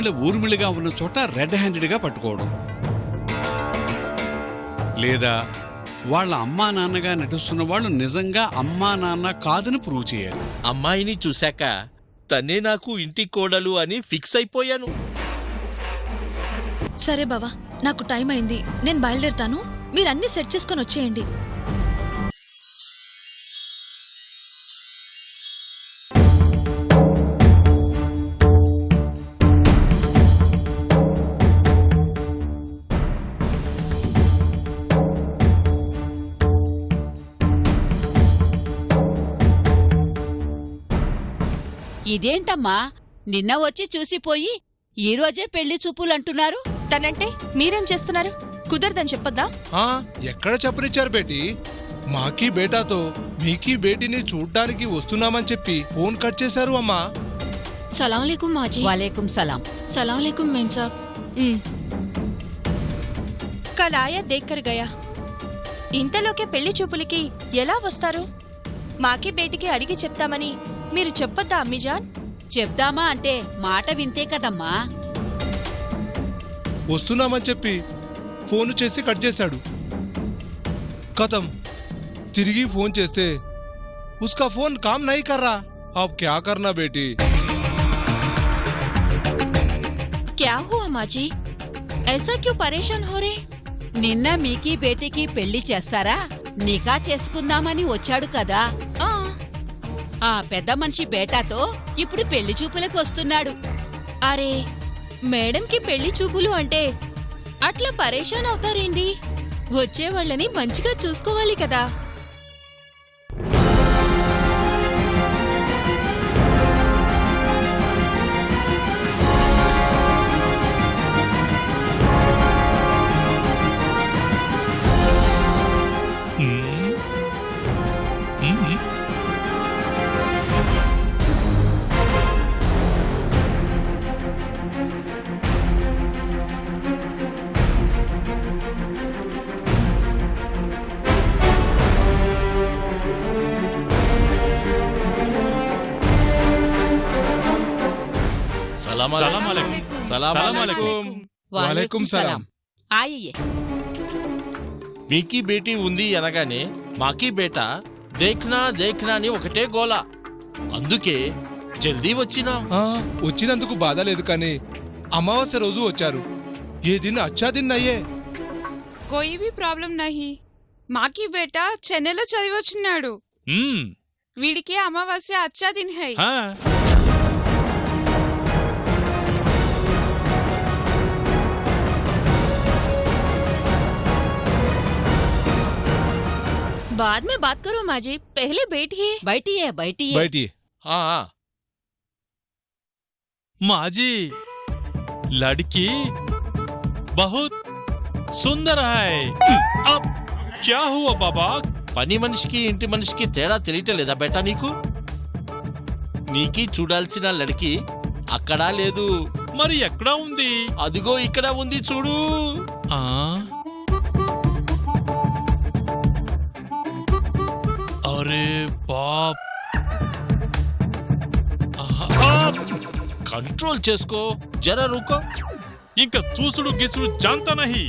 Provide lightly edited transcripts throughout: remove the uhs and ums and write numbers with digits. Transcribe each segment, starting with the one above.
ఊర్మిళగా ఉన్న చోట రెడ్ హ్యాండెడ్గా పట్టుకోవడం, లేదా వాళ్ళ అమ్మా నాన్నగా నటిస్తున్న వాళ్ళు నిజంగా అమ్మా నాన్న కాదని ప్రూవ్ చేయాలి. అమ్మాయిని చూశాక తనే నాకు ఇంటి కోడలు అని ఫిక్స్ అయిపోయాను. సరే బావా, నాకు టైం అయింది, నేను బయలుదేరుతాను. మీరన్నీ సెట్ చేసుకొని వచ్చేయండి. ఇదేంటమ్మా, నిన్న వచ్చి చూసిపోయి ఈరోజే పెళ్లి చూపులంటున్నారు? తనంటే మీరేం చేస్తున్నారు? కుదరదని చెప్పొద్దా? ఎక్కడ చెప్పనిచ్చారు బేటీ? మాకీ బేటాతో మీకీ బేటీని చూడ్డానికి వస్తున్నామని చెప్పి ఫోన్ కట్ చేశారు అమ్మా. సలాంలేకుం మాజీ. వాలేకుం సలాం. సలాంలేకుం మేం సాబ్. కల్ ఆయా దేక్కర్ గయా. ఇంతలోకే పెళ్లి చూపులకి ఎలా వస్తారు? మాకీ బేటికి అడిగి చెప్తామని మీరు చెప్పొద్దా అమ్మిజాన్? చెప్దామా అంటే మాట వింతే కదమ్మా. వస్తున్నామని చెప్పి ఫోన్ చేసి కట్ చేశాడు. కథం తిరిగి ఫోన్ చేస్తే ఉస్కా ఫోన్ కామ్ నహీ కర్ రా. అబ్ క్యా కర్నా బేటీ? क्या हुआ माजी? ऐसा क्यों परेशान हो रहे? నిన్న మీకీ బేటీకి పెళ్లి చేస్తారా? నికా చేసుకుందామని వచ్చాడు కదా. ఆ పెద్ద మనిషి బేటాతో ఇప్పుడు పెళ్లి చూపులకు వస్తున్నాడు. అరే, మేడంకి పెళ్లి చూపులు అంటే అట్లా పరేషాన్ అవుతారేంటి? వచ్చే వాళ్ళని మంచిగా చూసుకోవాలి కదా. వాలేకుం సలాం. ఆయే మీకీ బేటీ ఉంది అనగానే మాకీ బేటా దేఖ్నా దేఖ్నా అని ఒకటే గోల. అందుకే జల్దీ వచ్చినా. వచ్చినందుకు బాధ లేదు కానీ అమావాస్య రోజు వచ్చారు. ఏ దిన్ అచ్చా దిన్ అయ్యే. कोई भी ప్రాబ్లం నహీ. మాకీ బేటా చెన్నైలో చదివొచ్చున్నాడు. వీడికి అమావాస్య అచ్చా దిన్ హై. बाद में बात करो माजी, पहले बैठिए. బయటియే బయటియే. బయటి माजी, लड़की बहुत सुंदर है. अब क्या हुआ बाबा? పని మనిషికి ఇంటి మనిషికి తేడా తెలియటలేదా బేటా నీకు? నీకీ చూడాల్సిన లడికి అక్కడా లేదు. మరి ఎక్కడా ఉంది? అదిగో ఇక్కడ ఉంది చూడు. अरे बाप. కంట్రోల్ చేసుకో, జరా रुको. इनका चूसुडू गिसुडू जानता नहीं.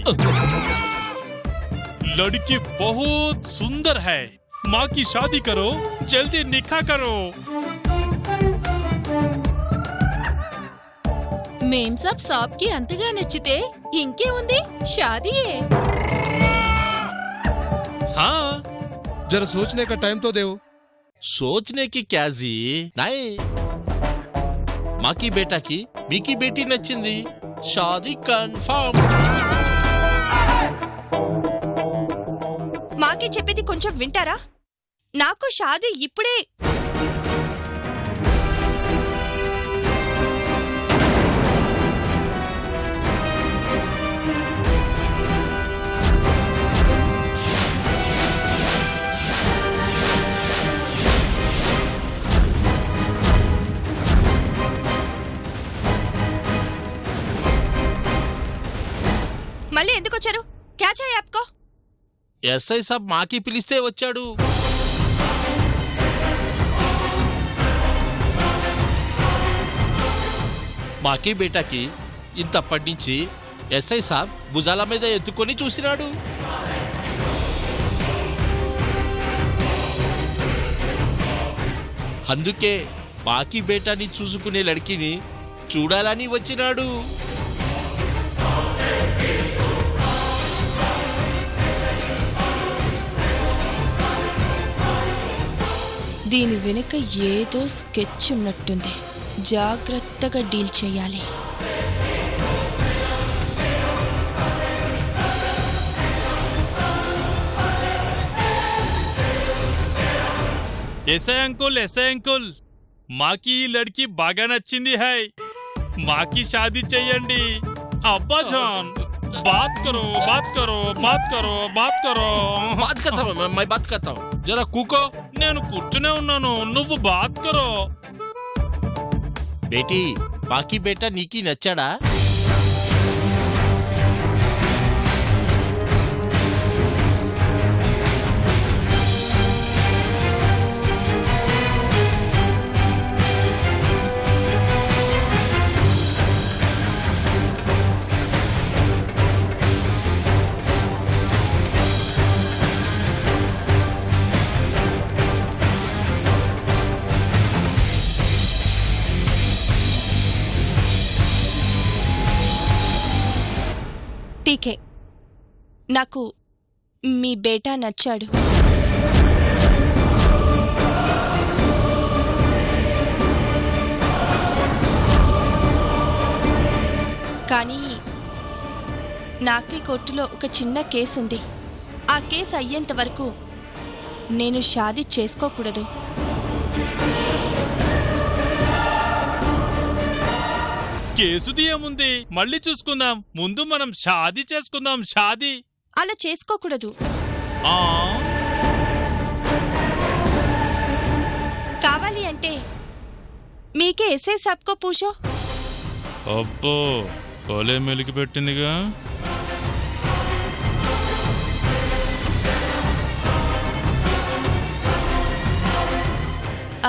लड़की बहुत सुंदर है. माँ की शादी करो, जल्दी निकाह करो. మేం సాబ్ కి అంతగా నచ్చితే ఇంకే ఉంది, షాదీయే. हाँ, जरा सोचने का टाइम तो दो. सोचने की क्या जी? नहीं, మాకీ బేటాకి మీకీ బేటీ నచ్చింది. షాదీ కన్ఫర్మ్. మాకీ చెప్పేది కొంచెం వింటారా? నాకు షాదీ ఇప్పుడే. మళ్ళీ ఎందుకు వచ్చారు? క్యా చాహియే ఆప్కో? ఎస్ఐ సాబ్ మాకీ పిలిస్తే వచ్చాడు. మాకీ బేటాకి ఇంతప్పటి నుంచి ఎస్ఐ సాబ్ భుజాల మీద ఎత్తుకొని చూసినాడు. అందుకే బాకీ బేటాని చూసుకునే లడికిని చూడాలని వచ్చినాడు. దీని వెనుక ఏదో స్కెచ్ ఉన్నట్టుంది. జాగ్రత్తగా డీల్ చేయాలి. ఎస్ఐ అంకుల్ మాకి ఈ లడ్కి బాగా నచ్చింది హై. మాకి షాదీ చెయ్యండి. అబ్బా జాన్ బాత్ కరో బాత్ కరో బాత్ కరో బాత్ కరో. బాత్ కర్తా హూं, मैं बात करता हूं. जरा కూకో. నేను కూర్చునే ఉన్నాను, నువ్వు బాత్ కరో. బేటీ బాకీ బేటా నీకి నచ్చాడా? టీకే, నాకు మీ బేటా నచ్చాడు. కానీ నాకే కోర్టులో ఒక చిన్న కేసు ఉంది. ఆ కేసు అయ్యేంత వరకు నేను షాదీ చేసుకోకూడదు. కేసుది ఏముంది, మళ్ళీ చూసుకుందాం. ముందు మనం షాదీ చేసుకుందాం. షాదీ అలా చేసుకోకూడదు. ఆ కావాలి అంటే మీకే ఎస్ఐ సాబ్కో పూछो. అబ్బో భలే మెలికి పెట్టిందిగా.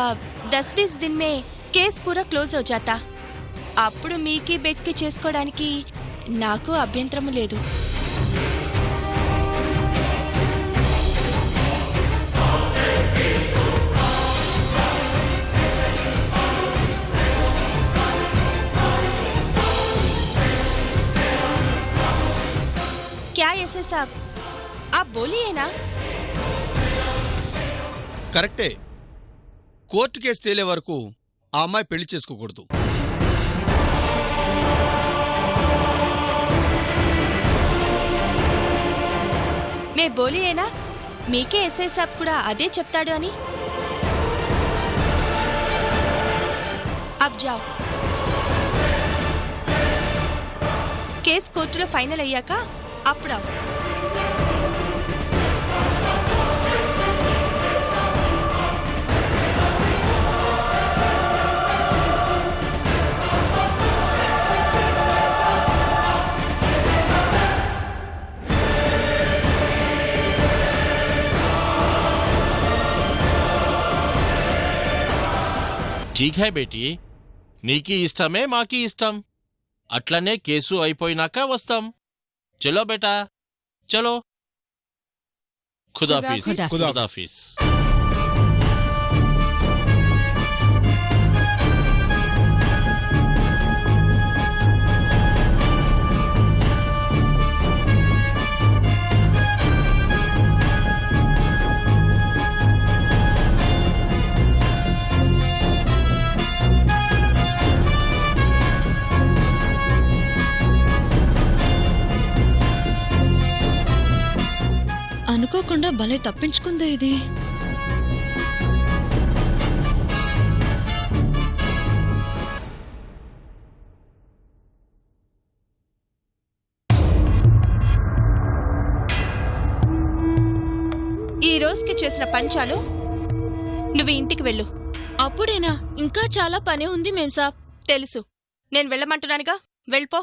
अब 10-20 दिन में కేస్ పూరా క్లోజ్ हो जाता. అప్పుడు మీకి బెట్కి చేసుకోవడానికి నాకు అభ్యంతరము లేదు. क्या ऐसे साहब आप बोलिए ना. కరెక్టే. కోర్టు కేసు తేలే వరకు ఆ అమ్మాయి పెళ్లి చేసుకోకూడదు. మే బోలియేనా మీకే ఎస్ఐ సాబ్ కూడా అదే చెప్తాడు అని. అబ్ జాओ. కేసు కోర్టులో ఫైనల్ అయ్యాక అప్పుడు ठीक है బేటీ, నీకీ ఇష్టమే మాకీ ఇష్టం. అట్లనే కేసు అయిపోయినాక వస్తాం. చలో బేటా చలో. ఖుదాఫీజ్. ఖుదాఫీజ్. అనుకోకుండా భలే తప్పించుకుందే ఇది. ఈ రోజుకి చేసిన పంచాలు నువ్వు ఇంటికి వెళ్ళు. అప్పుడేనా? ఇంకా చాలా పని ఉంది మేం సాబ్. తెలుసు, నేను వెళ్ళమంటున్నానుగా, వెళ్ళిపో.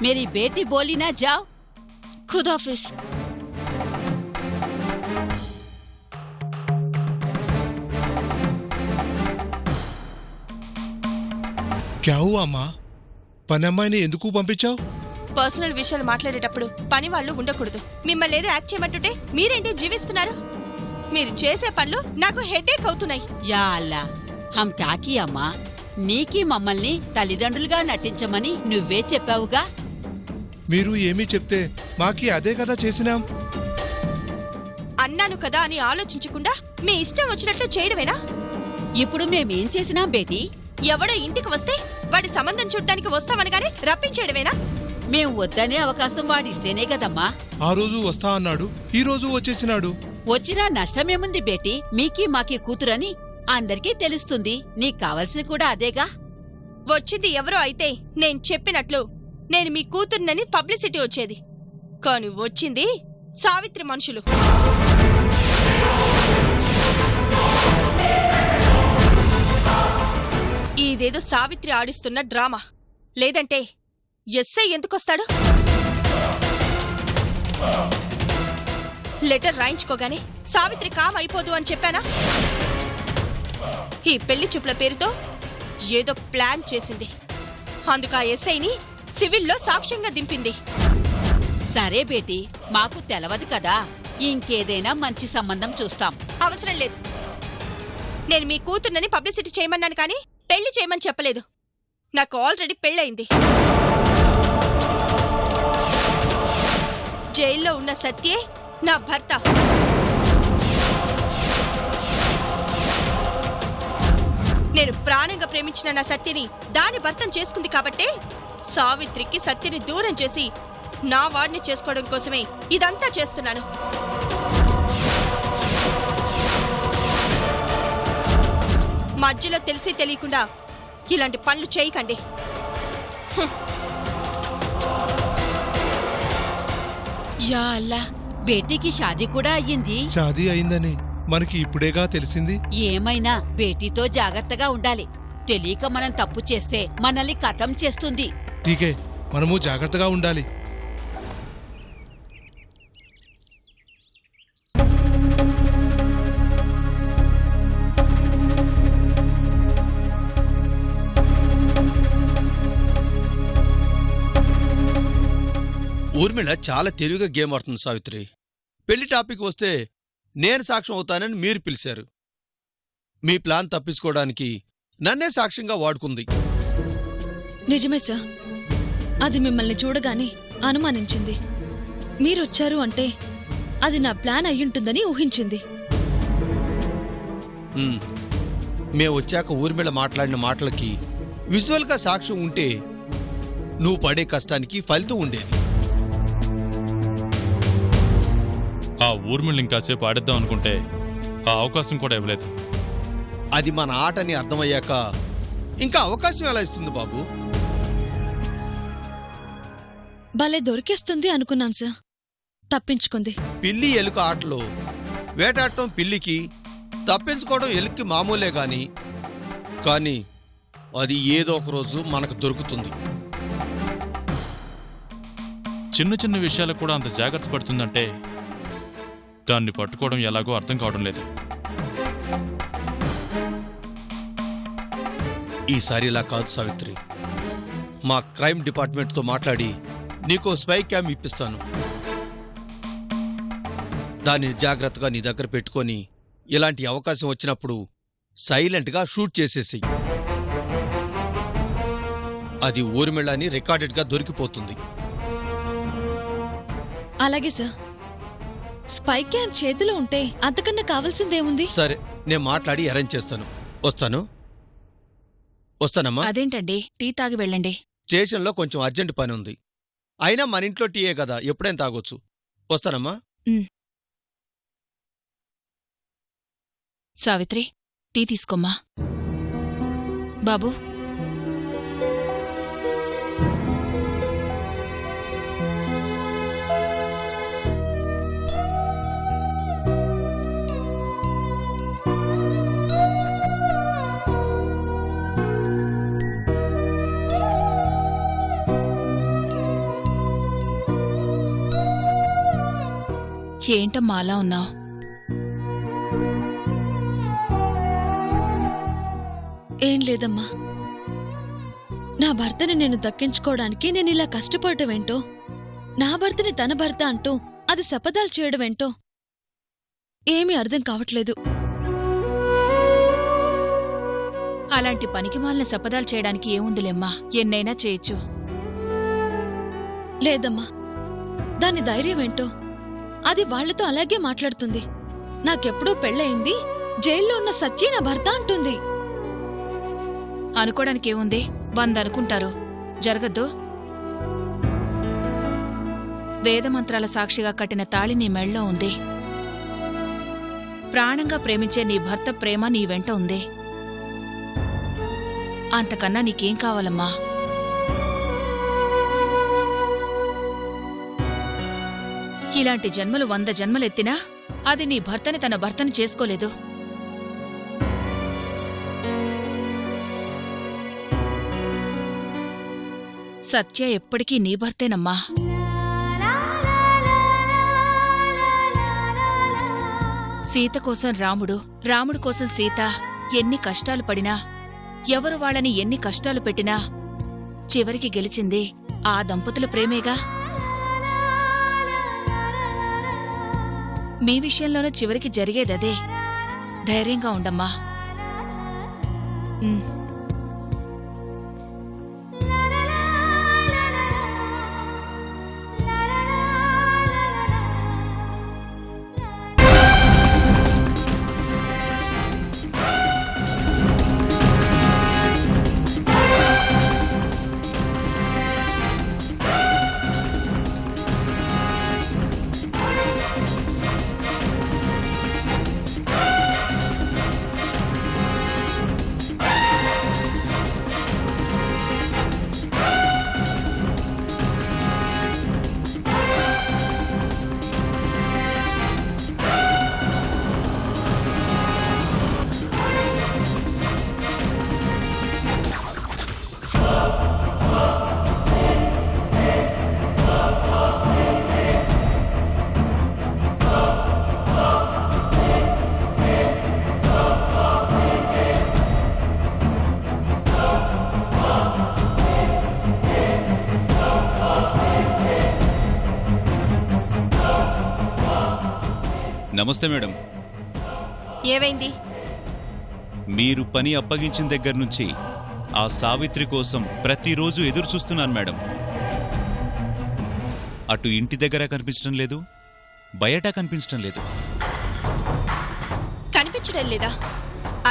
मेरी बेटी बोली ना जाओ. ఖుదాఫీజ్. क्या हुआ माँ? పని అమ్మాయిని ఎందుకు పంపించావు? పర్సనల్ విషయాలు మాట్లాడేటప్పుడు పని వాళ్ళు ఉండకూడదు. మిమ్మల్ని ఏదో యాక్ట్ చేయమంటుంటే మీరేంటి జీవిస్తున్నారు? మీరు చేసే పనులు నాకు హెడేక్ అవుతున్నాయి. యా అల్లా, హం కాకి అమ్మా, నీకీ మమ్మల్ని తల్లిదండ్రులుగా నటించమని నువ్వే చెప్పావుగా. మీరు ఏమీ చెప్తే మాకి అదే కదా చేసినాం. అన్నాను కదా అని ఆలోచించకుండా మీ ఇష్టం వచ్చినట్లు చేయడమేనా? ఇప్పుడు మేమేం చేసినాం బేటీ? ఎవడో ఇంటికి వస్తే వాడి సంబంధం చూడ్డానికి వస్తామనగానే రప్పించేయడమేనా? మేం వద్దనే అవకాశం వాడిస్తేనే కదమ్మా. ఆ రోజు వస్తా అన్నాడు, ఈ రోజు వచ్చేసినాడు. వచ్చినా నష్టమేముంది బేటీ? మీకీ మాకీ కూతురని అందరికీ తెలుస్తుంది. నీకు కావలసింది కూడా అదేగా. వచ్చింది ఎవరో అయితే నేను చెప్పినట్లు నేను మీ కూతుర్నని పబ్లిసిటీ వచ్చేది. కాని వచ్చింది సావిత్రి మనుషులు. ఇదేదో సావిత్రి ఆడిస్తున్న డ్రామా. లేదంటే ఎస్ఐ ఎందుకొస్తాడు? లెటర్ రాయించుకోగానే సావిత్రి కామ్ అయిపోదు అని చెప్పానా? ఈ పెళ్లి చూపుల పేరుతో ఏదో ప్లాన్ చేసింది. అందుకు ఆ ఎస్ఐని సివిల్లో సాక్ష్యంగా దింపింది. సరే బేటీ, మాకు తెలవదు కదా. ఇంకేదైనా మంచి సంబంధం చూస్తాం. అవసరం లేదు. నేను మీ కూతుర్నని పబ్లిసిటీ చేయమన్నాను కానీ పెళ్లి చేయమని చెప్పలేదు. నాకు ఆల్రెడీ పెళ్ళయింది. జైల్లో ఉన్న సత్యే నా భర్త. నేను ప్రాణంగా ప్రేమించిన నా సత్యని దాని భర్తను చేసుకుంది కాబట్టే సావిత్రికి సత్యని దూరం చేసి నా వాడిని చేసుకోవడం కోసమే ఇదంతా చేస్తున్నాను. మధ్యలో తెలిసి తెలియకుండా ఇలాంటి పనులు చేయకండి. యా అల్లా, బేటీకి షాదీ కూడా అయ్యింది. షాదీ అయిందని మనకి ఇప్పుడేగా తెలిసింది. ఏమైనా బేటీతో జాగ్రత్తగా ఉండాలి. తెలియక మనం తప్పు చేస్తే మనల్ని ఖతం చేస్తుంది. ఠీకే, మనము జాగ్రత్తగా ఉండాలి. ఊర్మిళ చాలా తెలివిగా గేమ్ ఆడుతుంది సావిత్రి. పెళ్లి టాపిక్ వస్తే నేను సాక్ష్యం అవుతానని మీరు పిలిచారు. మీ ప్లాన్ తప్పించుకోవడానికి నన్నే సాక్ష్యంగా వాడుకుంది. నిజమే సార్, అది మిమ్మల్ని చూడగానే అనుమానించింది. మీరొచ్చారు అంటే అది నా ప్లాన్ అయ్యుంటుందని ఊహించింది. మేము వచ్చాక ఊర్మిళ మాట్లాడిన మాటలకి విజువల్గా సాక్ష్యం ఉంటే నువ్వు పడే కష్టానికి ఫలితం ఉండేది. ఆ ఊర్మిళ్ళని ఇంకాసేపు ఆడిద్దాం అనుకుంటే ఆ అవకాశం కూడా ఇవ్వలేదు. అది మన ఆటని అర్థమయ్యాక ఇంకా అవకాశం ఎలా ఇస్తుంది బాబు? భలే దొరికేస్తుంది అనుకున్నాం సార్, తప్పించుకుంది. పిల్లి ఎలుక ఆటలో వేటాడటం పిల్లికి, తప్పించుకోవడం ఎలుక్కి మామూలే కానీ అది ఏదో ఒక రోజు మనకు దొరుకుతుంది. చిన్న చిన్న విషయాలకు కూడా అంత జాగ్రత్త పడుతుందంటే దాన్ని పట్టుకోవడం ఎలాగో అర్థం కావడం లేదు. ఈసారి ఇలా కాదు సావిత్రి. మా క్రైమ్ డిపార్ట్మెంట్తో మాట్లాడి నీకో స్పై క్యామ్ ఇప్పిస్తాను. దానిని జాగ్రత్తగా నీ దగ్గర పెట్టుకొని ఇలాంటి అవకాశం వచ్చినప్పుడు సైలెంట్గా షూట్ చేసేసి అది ఊర్మిళని రికార్డెడ్గా దొరికిపోతుంది. అలాగే సార్, స్పై క్యామ్ చేతిలో ఉంటే అంతకన్నా కావాల్సిందేముంది? సరే, నేను మాట్లాడి అరేంజ్ చేస్తాను. వస్తానమ్మా. అదేంటండి, టీ తాగి వెళ్ళండి. స్టేషన్లో కొంచెం అర్జెంట్ పని ఉంది. అయినా మన ఇంట్లో టీయే కదా, ఎప్పుడైనా తాగొచ్చు. వస్తానమ్మా. సావిత్రి, టీ తీసుకోమ్మా. బాబు, ఏంటమ్మా అలా ఉన్నావు? ఏం లేదమ్మా, నా భర్తని నేను దక్కించుకోవడానికి నేను ఇలా కష్టపడటమేంటో, నా భర్తని తన భర్త అంటూ అది శపథాలు చేయడమేంటో ఏమీ అర్థం కావట్లేదు. అలాంటి పనికిమాలిన శపథాలు చేయడానికి ఏముందిలేమ్మా, ఎన్నైనా చేయొచ్చు. లేదమ్మా, దాని ధైర్యమేంటో. అది వాళ్లతో అలాగే మాట్లాడుతుంది. నాకెప్పుడూ పెళ్ళయింది, జైల్లో ఉన్న సత్యే నా భర్త అంటుంది. అనుకోవడానికేముంది, 100 అనుకుంటారు. జరగద్దు. వేదమంత్రాల సాక్షిగా కట్టిన తాళి నీ మెళ్ళో ఉంది. ప్రాణంగా ప్రేమించే నీ భర్త ప్రేమ నీ వెంట ఉంది. అంతకన్నా నీకేం కావాలమ్మా? ఇలాంటి జన్మలు 100 జన్మలెత్తినా అది నీ భర్తని తన భర్తని చేసుకోలేదు. సత్య ఎప్పటికీ నీ భర్తేనమ్మా. సీత కోసం రాముడు, రాముడు కోసం సీత ఎన్ని కష్టాలు పడినా, ఎవరు వాళ్ళని ఎన్ని కష్టాలు పెట్టినా చివరికి గెలిచింది ఆ దంపతుల ప్రేమేగా. మీ విషయంలోనూ చివరికి జరిగేదదే. ధైర్యంగా ఉండమ్మా. నమస్తే మేడం. ఏమైంది? మీరు పని అప్పగించిన దగ్గర నుంచి ఆ సావిత్రి కోసం ప్రతిరోజు ఎదురు చూస్తున్నాను మేడం. అటు ఇంటి దగ్గర కనిపించడం లేదు, బయట కనిపించడం లేదు. కనిపించడం లేదా?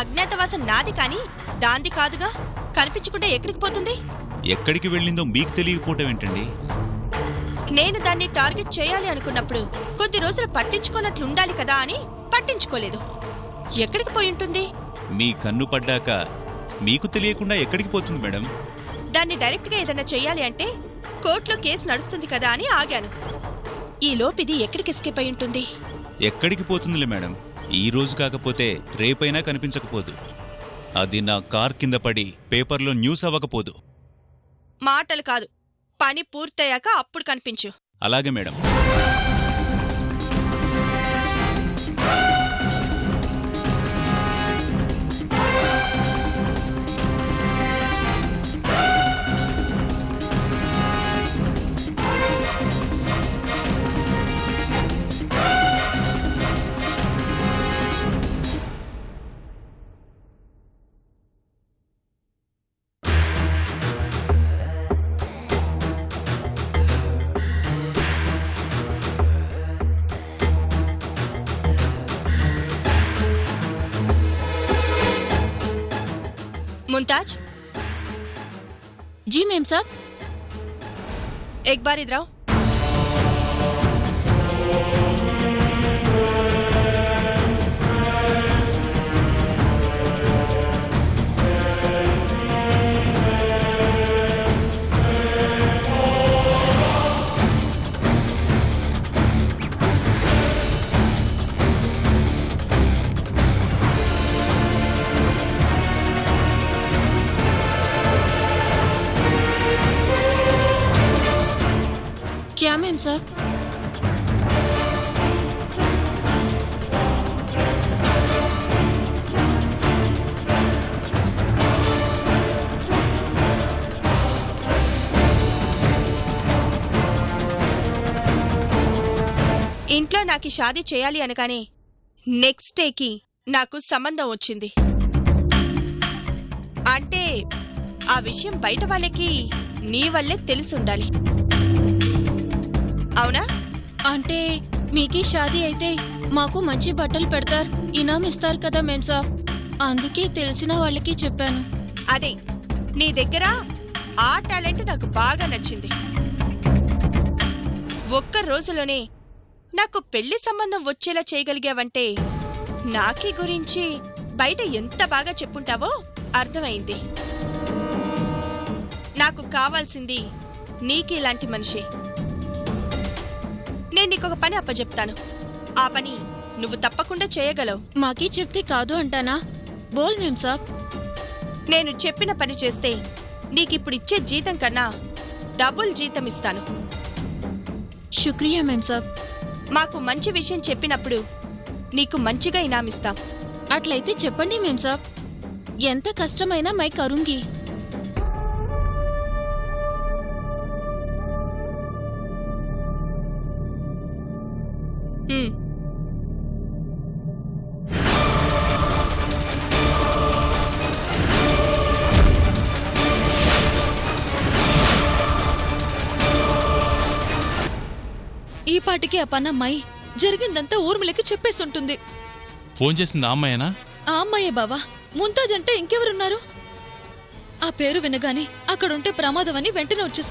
అజ్ఞాతవాసం నాది కాని దాంది కాదుగా. కనిపించకుండా ఎక్కడికి పోతుంది? ఎక్కడికి వెళ్ళిందో మీకు తెలియకపోవటం ఏంటండి? నేను దాన్ని టార్గెట్ చేయాలి అనుకున్నప్పుడు కొద్ది రోజులు పట్టించుకోనట్లుండాలి కదా అని పట్టించుకోలేదు. ఎక్కడికి పోయి ఉంటుంది? మీ కన్ను పడ్డాక మీకు తెలియకుండా ఎక్కడికి పోతుంది మేడం? దాన్ని డైరెక్ట్గా ఏదన్నా చెయ్యాలి అంటే కోర్టులో కేసు నడుస్తుంది కదా అని ఆగాను. ఈ లోపిది ఎక్కడికి ఎస్కేప్ అయి ఉంటుంది? ఎక్కడికి పోతుందిలే మేడం. ఈ రోజు కాకపోతే రేపైనా కనిపించకపోదు. అది నా కార్ కింద పడి పేపర్లో న్యూస్ అవ్వకపోదు. మాటలు కాదు, పని పూర్తయ్యాక అప్పుడు కనిపించు. అలాగే మేడం. मुमताज जी मेम साहब। एक बार इधर आओ। क्या मैम साहब? ఇంట్లో నాకు ఈ షాదీ చేయాలి అనగానే నెక్స్ట్ డేకి నాకు సంబంధం వచ్చింది. అంటే ఆ విషయం బయట వాళ్ళకి నీ వల్లే తెలిసుండాలి, అవునా? అంటే మీకీ షాదీ అయితే మాకు మంచి బట్టలు పెడతారు, ఇనాం ఇస్తారు కదా మేం సాబ్. అందుకే తెలిసిన వాళ్ళకి చెప్పాను. అదే, నీ దగ్గర ఆ టాలెంట్ నాకు బాగా నచ్చింది. ఒక్క రోజులోనే నాకు పెళ్లి సంబంధం వచ్చేలా చేయగలిగావంటే నాకీ గురించి బయట ఎంత బాగా చెప్పుంటావో అర్థమైంది. నాకు కావాల్సింది నీకిలాంటి మనిషి. నేను నీకొక పని అప్పచెప్తాను, ఆ పని నువ్వు తప్పకుండా చేయగలవు. మాకీ చెప్తే కాదు అంటానా? బోల్ మేం సాబ్. నేను చెప్పిన పని చేస్తే నీకిప్పుడిచ్చే జీతం కన్నా డబుల్ జీతం ఇస్తాను. శుక్రియా మేం సాబ్. మాకు మంచి విషయం చెప్పినప్పుడు నీకు మంచిగా ఇనామిస్తాం. అట్లయితే చెప్పండి మేం సాబ్, ఎంత కష్టమైనా మై కరుంగి. హ్మ్. ఈ పాటికి ఆ పనమ్మాయి జరిగిందంతా ఊర్మిళకి చెప్పేసుంటుంది. ఫోన్ చేసింది ఆ అమ్మాయేనా? ఆ అమ్మాయే బావా. ముంతాజ్ అంటే ఇంకెవరున్నారు? ఆ పేరు వినగానే అక్కడుంటే ప్రమాదమని వెంటనే వచ్చేసారు.